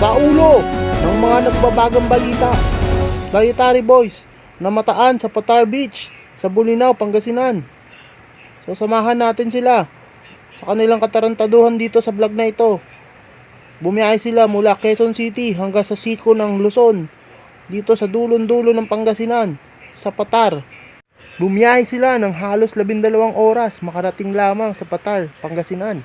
sa ulo ng mga nagbabagang balita. Dietary Boys na mataan sa Patar Beach sa Bolinao, Pangasinan. So samahan natin sila sa kanilang katarantaduhan dito sa vlog na ito. Bumiyahe sila mula Quezon City hanggang sa siko ng Luzon, dito sa dulon-dulo ng Pangasinan, sa Patar. Bumiyahe sila ng halos 12 oras makarating lamang sa Patar, Pangasinan.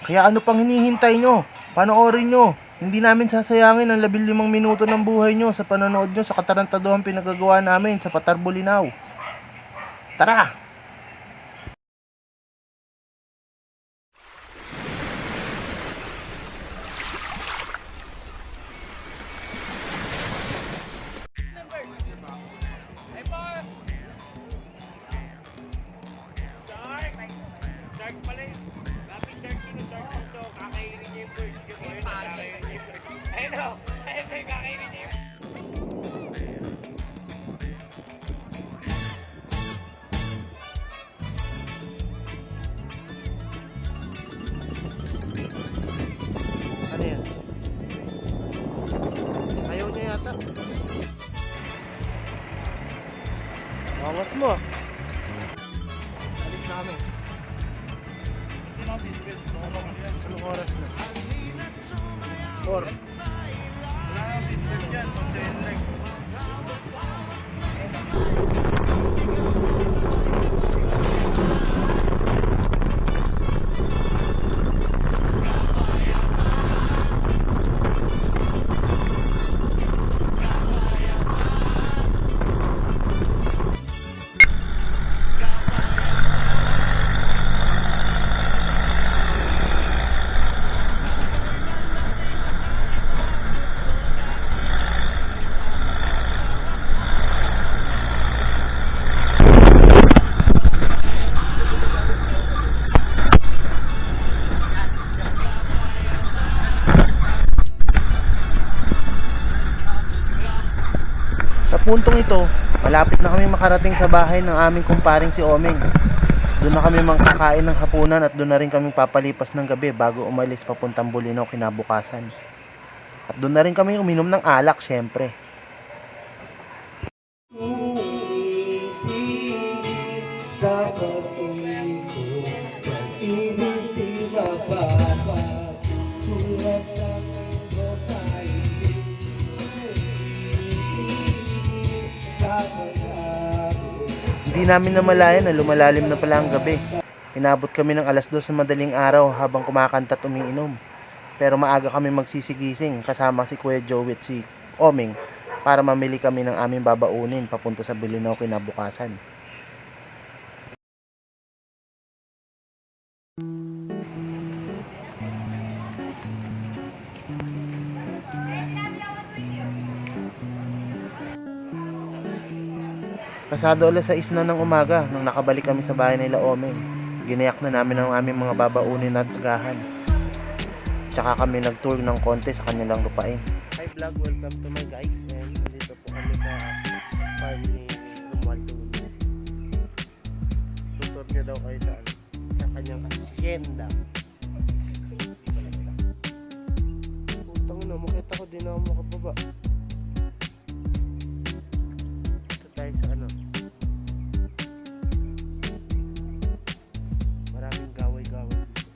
Kaya ano pang hinihintay nyo? Panoorin nyo. Hindi namin sasayangin ang 15 minuto ng buhay nyo sa panonood nyo sa katarantaduhan pinagagawa namin sa Patar, Bolinao. Tara! Shark pala yun. Lapit shark yun. Shark yun. So, kakainin niya yung bird. Ayun, kakainin niya yung bird. Ayun o. Ayun o, kakainin niya yung Ano yan? Ayaw niya yata. Angas mo. Alis na kami. Anong oras na? 4. Sa puntong ito, malapit na kami makarating sa bahay ng aming kumparing si Omeng. Doon na kami mangkakain ng hapunan at doon na rin kami papalipas ng gabi bago umalis papuntang Bolinao kinabukasan. At doon na rin kami uminom ng alak, syempre. Sa pag-uwi ko, pag-ibig di mapapag, tulad ng hindi namin namalayan na lumalalim na pala ang gabi. Inabot kami ng alas 2 sa madaling araw habang kumakanta at umiinom. Pero maaga kami magsisigising kasama si Kuya Joey at si Omeng para mamili kami ng aming babaunin papunta sa Bolinao kinabukasan. Pasado alas 6 na ng umaga nung nakabalik kami sa bahay nila Omeng. Ginayak na namin ang aming mga babaunin at agahan. Tsaka kami nag-tour ng konti sa kanilang lupain. Hi vlog, welcome to my guys. And dito po kami sa farm ni Romualdo. Tutor niya daw kayo sa kanyang asyenda. Putang na, makita ko din ako makababa. Ito tayo sa ano. Maraming gaway-gaway dito.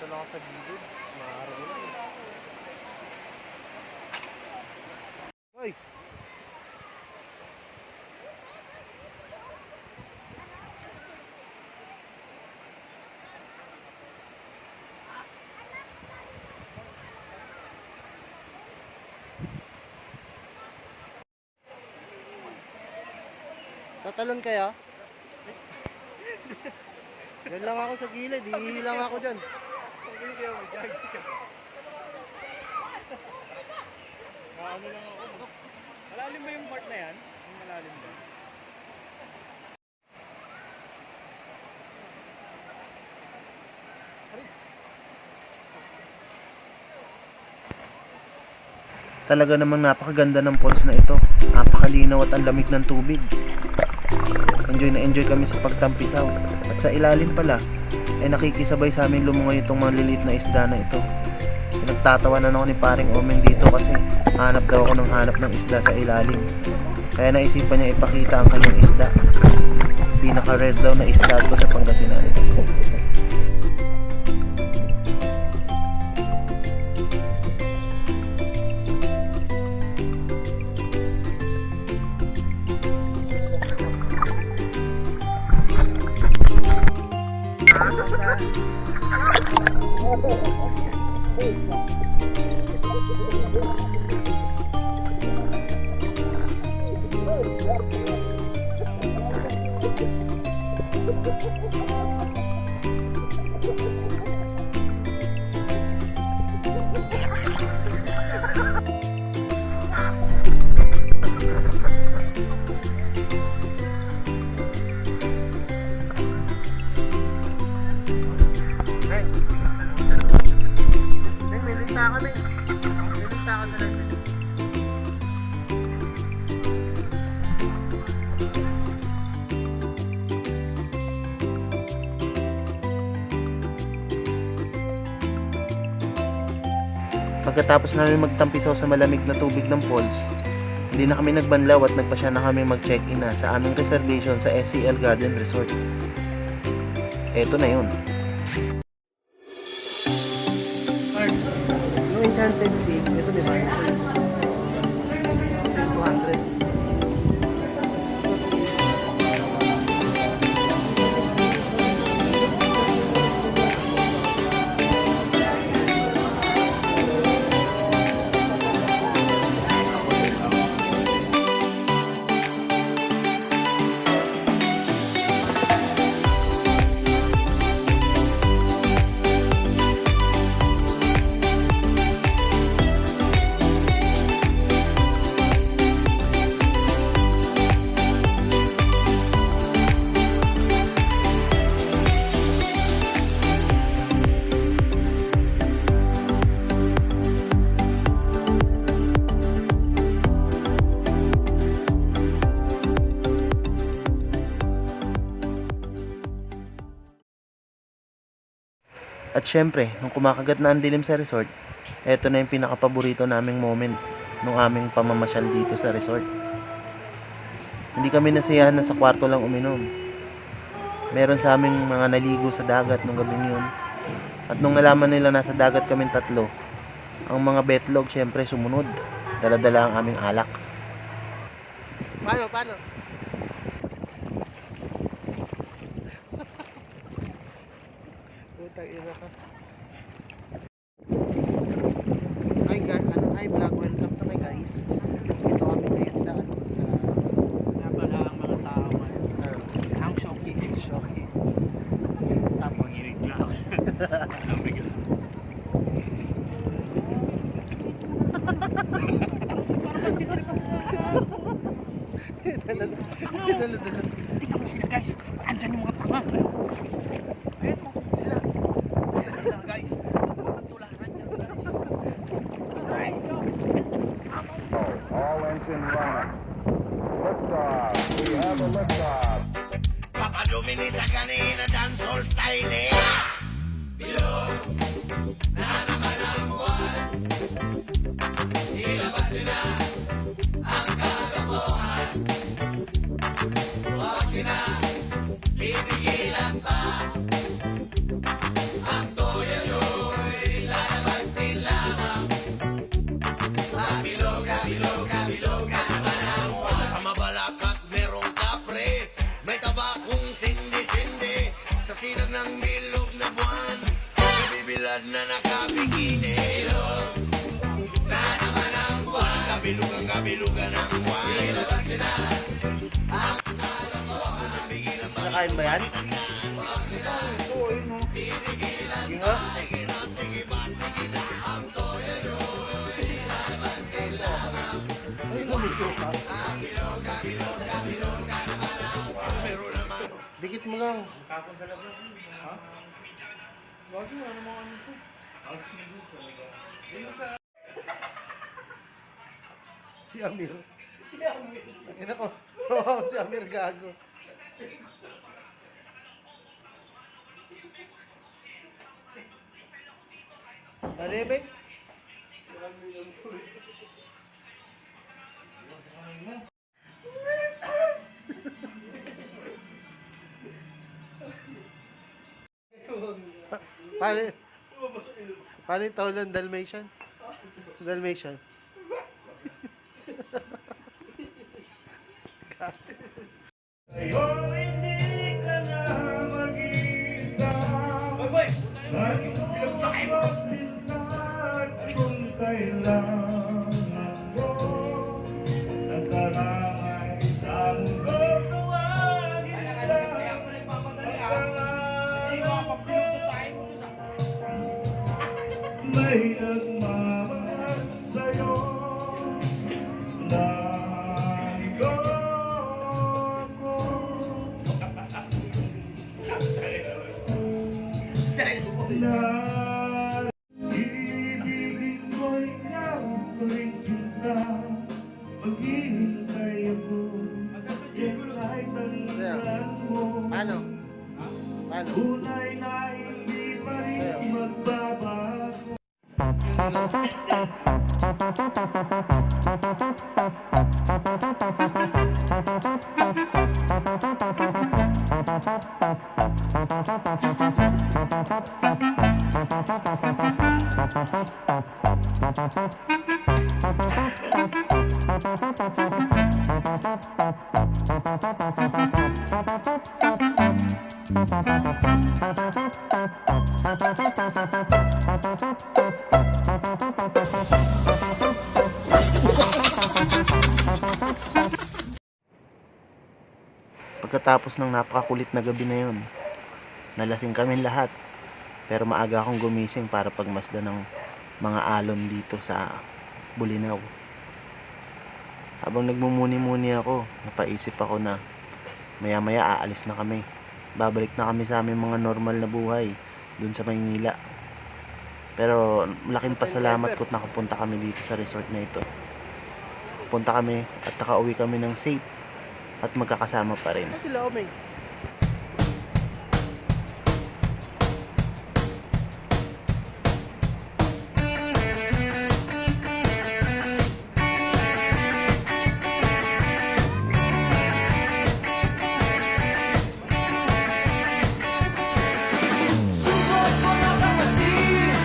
Dito lang ako sa gilid. Maaraw na. Hoy! Tatalon kayo? Diyan lang ako sa gilid, hihilang ako dyan. Ano lang ako. Malalim ba yung part na yan? Yung malalim ba? Talaga namang napakaganda ng falls na ito. Napakalinaw at ang lamig ng tubig. Enjoy na enjoy kami sa pagtampisaw. At sa ilalim pala, ay nakikisabay sa amin lumungoy itong maliliit na isda na ito. Pinagtatawanan ako ni paring Omeng dito kasi hanap daw ako ng hanap ng isda sa ilalim. Kaya naisipan niya ipakita ang kanyang isda. Pinaka-rare daw na isda ito sa Pangasinan. Pagkatapos namin magtampisaw sa malamig na tubig ng falls, hindi na kami nagbanlaw at nagpasya na kami mag-check-in na sa aming reservation sa SCL Garden Resort. Eto na yun. Yung Enchanted Cave, ito di ba? 200. At syempre, nung kumakagat na ang dilim sa resort, eto na yung pinakapaborito naming moment nung aming pamamasyal dito sa resort. Hindi kami nasiyahan na sa kwarto lang uminom. Meron sa aming mga naligo sa dagat nung gabing yun. At nung nalaman nila nasa dagat kaming tatlo, ang mga betlog syempre sumunod. Dala-dala ang aming alak. Paano? Putang ina ka. Hi guys, hi vlog, welcome to my guys. Dito kami ngayon sa Nga pala ang mga tao ngayon. Ang shocking. Tapos Hirig lang. Lamig lang. Tingnan mo sila guys. Andyan yung mga tanga. Ayun mo sila. Ayun sila guys. Tularan niya. All engine running. Liftoff. We have a liftoff. Papa Domini sa kanina dancehall style eh. Bilog na naman ang buwan. Ilabas nila ang kalokohan. Huwag na pipigilan pa ang toya nyo. ang bilog na buwan Nabibilad na nakabikini Bilog na naman ang buwan Kabilugan ang buwan Ilabas nila ang alam mo Ang bigilan Nakain ba yan? Oo, yun o. Sige nga. Sige na, sige ba, sige na Ang toyo Ay, gumisuka. Dikit mo lang. Kapon sa labas. Ha? Wag mo, ano mga ano to? Si Amir. Ang ina ko. Si Amir gago. Marebe? Paano? Paano yung taulan? Dalmatian? Dalmatian? Ngayon hindi ka na mag-isa. Boy! Kung kailangan mo ng karangan isang gagawin may nagmamahal sa'yo na ikaw ko. Na ibigin mo ikaw tuwing sinta maghihintay ako yan ay tandaan mo Paano? Paano? tunay na hindi pa rin magbabago. Pagkatapos ng napakakulit na gabi na yun, nalasing kami lahat. Pero maaga akong gumising para pagmasdan ng mga alon dito sa Bulinaw. Habang nagmumuni-muni ako, napaisip ako na maya-maya aalis na kami. Babalik na kami sa aming mga normal na buhay dun sa Maynila. Pero malaking pasalamat ko't nakapunta kami dito sa resort na ito. Punta kami at nakauwi kami ng safe at magkakasama pa rin. Sila Omeng. Sugot mga kapatid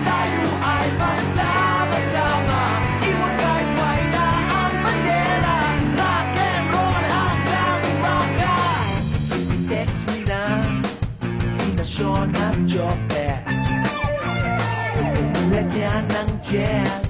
Tayo ay magsama-sama Iwan kahit may na ang bandera Rock and roll hanggang umaga Text me lang Sina Sean at Jope Lagyan ng gel